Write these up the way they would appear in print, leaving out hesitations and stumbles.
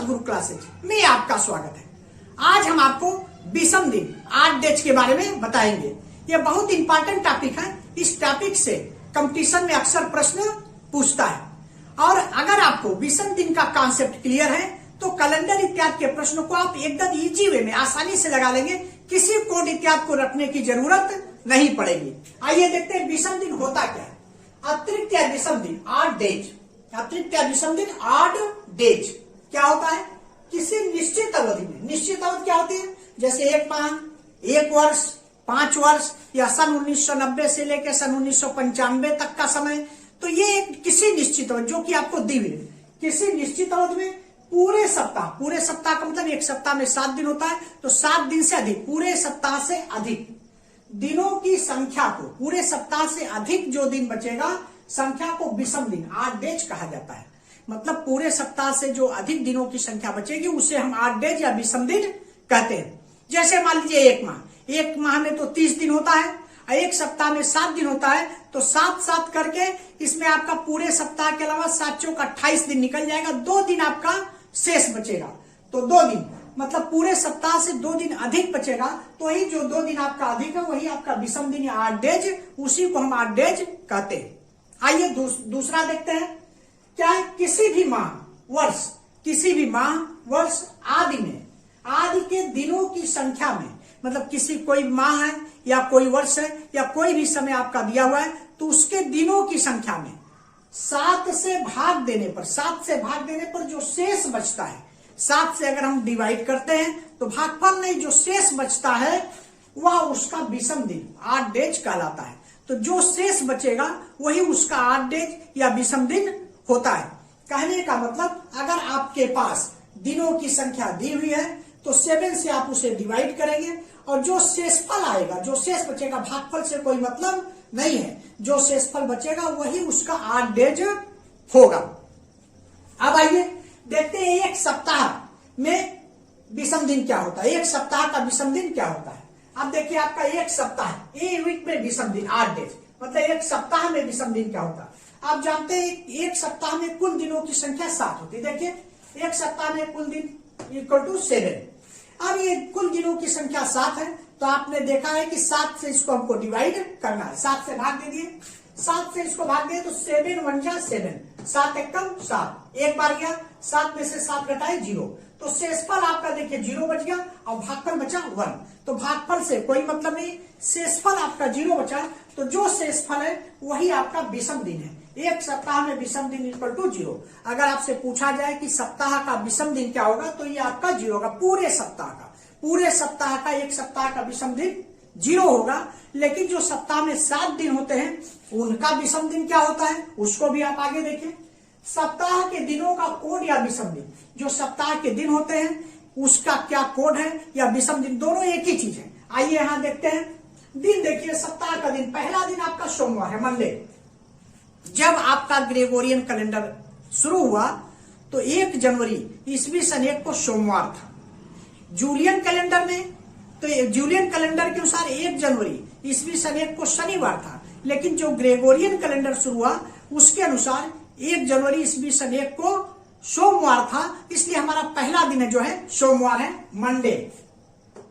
सदगुरु क्लासेज में आपका स्वागत है। आज हम आपको विषम दिन 8 डेज के बारे में बताएंगे। यह बहुत इंपॉर्टेंट टॉपिक है। इस टॉपिक से कंपटीशन में अक्सर प्रश्न पूछता है और अगर आपको विषम दिन का कॉन्सेप्ट क्लियर है तो कैलेंडर इत्यादि के प्रश्नों को आप एकदम इजी वे में आसानी से लगा लेंगे। किसी कोड इत्यादि को रखने की जरूरत नहीं पड़ेगी। आइए देखते हैं विषम दिन होता क्या है। अतिरिक्त या विषम दिन 8 डेज, अतिरिक्त या विषम दिन 8 डेज क्या होता है? किसी निश्चित अवधि में, निश्चित अवधि क्या होती है? जैसे 1 माह, 1 वर्ष, 5 वर्ष या सन 1990 से लेकर सन 1995 तक का समय। तो ये एक किसी निश्चित अवधि जो कि आपको दी हुई है, किसी निश्चित अवधि में पूरे सप्ताह का मतलब एक सप्ताह में 7 दिन होता है, तो 7 दिन से अधिक, पूरे सप्ताह से अधिक दिनों की संख्या को, पूरे सप्ताह से अधिक जो दिन बचेगा संख्या को विषम दिन 8 डेज कहा जाता है। मतलब पूरे सप्ताह से जो अधिक दिनों की संख्या बचेगी उसे हम 8 डेज या विषम दिन कहते हैं। जैसे मान लीजिए 1 माह में तो 30 दिन होता है, एक सप्ताह में 7 दिन होता है, तो 7 करके इसमें आपका पूरे सप्ताह के अलावा 7 चौक 28 दिन निकल जाएगा। 2 दिन आपका शेष बचेगा, तो 2 दिन मतलब पूरे सप्ताह से 2 दिन अधिक बचेगा, तो वही जो 2 दिन आपका अधिक है वही आपका विषम दिन या 8 डेज, उसी को हम 8 डेज कहते हैं। आइए दूसरा देखते हैं क्या है। किसी भी माह, वर्ष आदि में, आदि के दिनों की संख्या में, मतलब कोई माह है या कोई वर्ष है या कोई भी समय आपका दिया हुआ है, तो उसके दिनों की संख्या में 7 से भाग देने पर जो शेष बचता है, 7 से अगर हम डिवाइड करते हैं तो भागफल नहीं, जो शेष बचता है वह उसका विषम दिन 8 डेज कहलाता है। तो जो शेष बचेगा वही उसका 8 डेज या विषम दिन होता है। कहने का मतलब अगर आपके पास दिनों की संख्या दी हुई है तो 7 से आप उसे डिवाइड करेंगे और जो शेषफल आएगा, जो शेष बचेगा, भागफल से कोई मतलब नहीं है, जो शेषफल बचेगा वही उसका 8 डेज होगा। अब आइए देखते हैं एक सप्ताह में विषम दिन क्या होता है। एक सप्ताह का विषम दिन क्या होता है? अब देखिए आपका एक सप्ताह, ए वीक में विषम दिन 8 डेज, मतलब एक सप्ताह में विषम दिन क्या होता है? आप जानते हैं एक सप्ताह में कुल दिनों की संख्या 7 होती है। देखिए एक सप्ताह में कुल दिन इक्वल टू 7। अब ये कुल दिनों की संख्या 7 है, तो आपने देखा है कि 7 से इसको हमको डिवाइड करना है। 7 से भाग दे दिए, 7 से इसको भाग दिए तो 7 1 जा 7, 7 एकम 7, एक बार गया, 7 में से 7 घटाए 0, तो शेषफल आपका देखिए 0 बच गया और भागफल बचा 1। तो भागफल से कोई मतलब नहीं, शेषफल आपका 0 बचा, तो जो शेषफल है वही आपका विषम दिन है। एक सप्ताह में विषम दिन इक्वल टू 0। अगर आपसे पूछा जाए कि सप्ताह का विषम दिन क्या होगा तो ये आपका 0 होगा। पूरे सप्ताह का एक सप्ताह का विषम दिन 0 होगा। लेकिन जो सप्ताह में 7 दिन होते हैं उनका विषम दिन क्या होता है उसको भी आप आगे देखें। सप्ताह के दिनों का कोड या विषम दिन, जो सप्ताह के दिन होते हैं उसका क्या कोड है या विषम दिन, दोनों एक ही चीज है। आइए यहां देखते हैं दिन। देखिए सप्ताह का दिन, पहला दिन आपका सोमवार है, मंडे। जब आपका ग्रेगोरियन कैलेंडर शुरू हुआ तो 1 जनवरी ईस्वी सन 1 को सोमवार था। जूलियन कैलेंडर में तो जूलियन कैलेंडर के अनुसार 1 जनवरी ईस्वी सन 1 को शनिवार था, लेकिन जो ग्रेगोरियन कैलेंडर शुरू हुआ उसके अनुसार 1 जनवरी ईस्वी सन 1 को सोमवार था। इसलिए हमारा पहला दिन जो है सोमवार है, मंडे।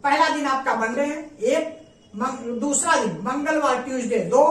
पहला दिन आपका मंडे है 1, दूसरा दिन मंगलवार ट्यूसडे 2,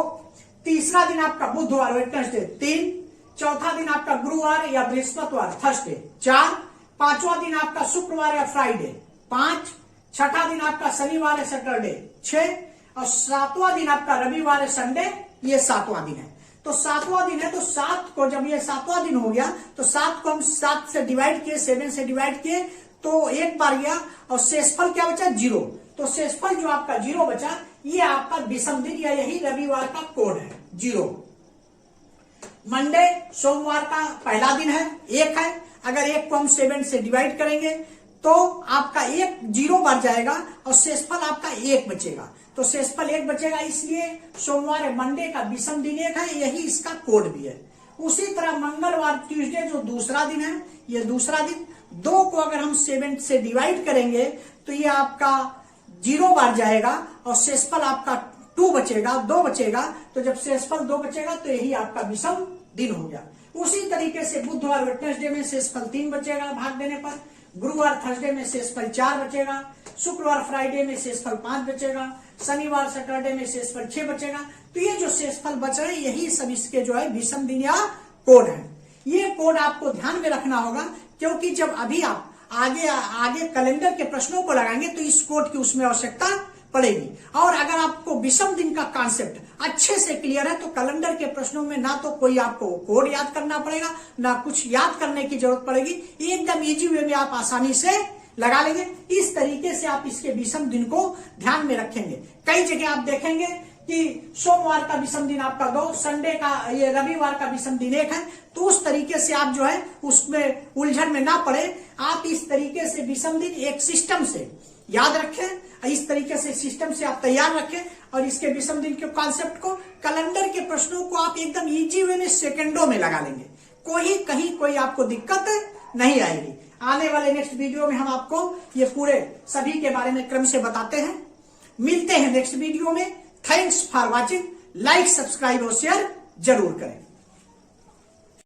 तीसरा दिन आपका बुधवार वेडनेसडे 3, चौथा दिन आपका गुरुवार या बृहस्पतिवार थर्सडे 4, पांचवा दिन आपका शुक्रवार या फ्राइडे 5, छठा दिन आपका शनिवार या सैटरडे 6 और 7वां दिन आपका रविवार या संडे, ये 7वां दिन है। तो 7वां दिन है, तो 7 को जब ये 7वां दिन हो गया तो 7 को हम 7 से डिवाइड किए, 7 से डिवाइड किए तो एक बार गया और शेषफल क्या बचा 0। तो शेषफल जो आपका 0 बचा ये आपका विषम दिन या यही रविवार का कोड है 0। मंडे सोमवार का पहला दिन है, 1 है। अगर 1 को हम 7 से डिवाइड करेंगे तो आपका 1 0 बार जाएगा और शेषफल आपका 1 बचेगा। तो शेषफल 1 बचेगा, इसलिए सोमवार मंडे का विषम दिन 1 है, यही इसका कोड भी है। उसी तरह मंगलवार ट्यूसडे जो दूसरा दिन है, ये दूसरा दिन 2 को अगर हम 7 से डिवाइड करेंगे तो ये आपका 0 बार जाएगा और शेषफल आपका 2 बचेगा, 2 बचेगा। तो जब शेषफल 2 बचेगा तो यही आपका विषम दिन हो गया। उसी तरीके से बुधवार वेडनेसडे में शेषफल 3 बचेगा भाग देने पर, गुरुवार थर्सडे में शेषफल 4 बचेगा, शुक्रवार फ्राइडे में शेषफल 5 बचेगा, शनिवार सैटरडे में शेषफल 6 बचेगा। तो ये जो शेषफल बच रहे यही सब इसके जो है विषम दिन या कोड है। ये कोड आपको ध्यान में रखना होगा, क्योंकि जब अभी आप आगे कैलेंडर के प्रश्नों को लगाएंगे तो इस कोड की उसमें आवश्यकता पड़ेगी। और अगर आपको विषम दिन का कॉन्सेप्ट अच्छे से क्लियर है तो कैलेंडर के प्रश्नों में ना तो कोई आपको कोड याद करना पड़ेगा, ना कुछ याद करने की जरूरत पड़ेगी, एकदम इजी वे में आप आसानी से लगा लेंगे। इस तरीके से आप इसके विषम दिन को ध्यान में रखेंगे। कई जगह आप देखेंगे कि सोमवार का विषम दिन आपका 2, संडे का ये रविवार का विषम दिन 1 है। तो उस तरीके से आप जो है उसमें उलझन में ना पड़े, आप इस तरीके से विषम दिन एक सिस्टम से याद रखें, इस तरीके से सिस्टम से आप तैयार रखें और इसके विषम दिन के कॉन्सेप्ट को कैलेंडर के प्रश्नों को आप एकदम इजी वे में सेकंडों में लगा लेंगे। कहीं कोई आपको दिक्कत नहीं आएगी। आने वाले नेक्स्ट वीडियो में हम आपको ये पूरे सभी के बारे में क्रम से बताते हैं। मिलते हैं नेक्स्ट वीडियो में। Thanks for watching. Like, subscribe और शेयर जरूर करें।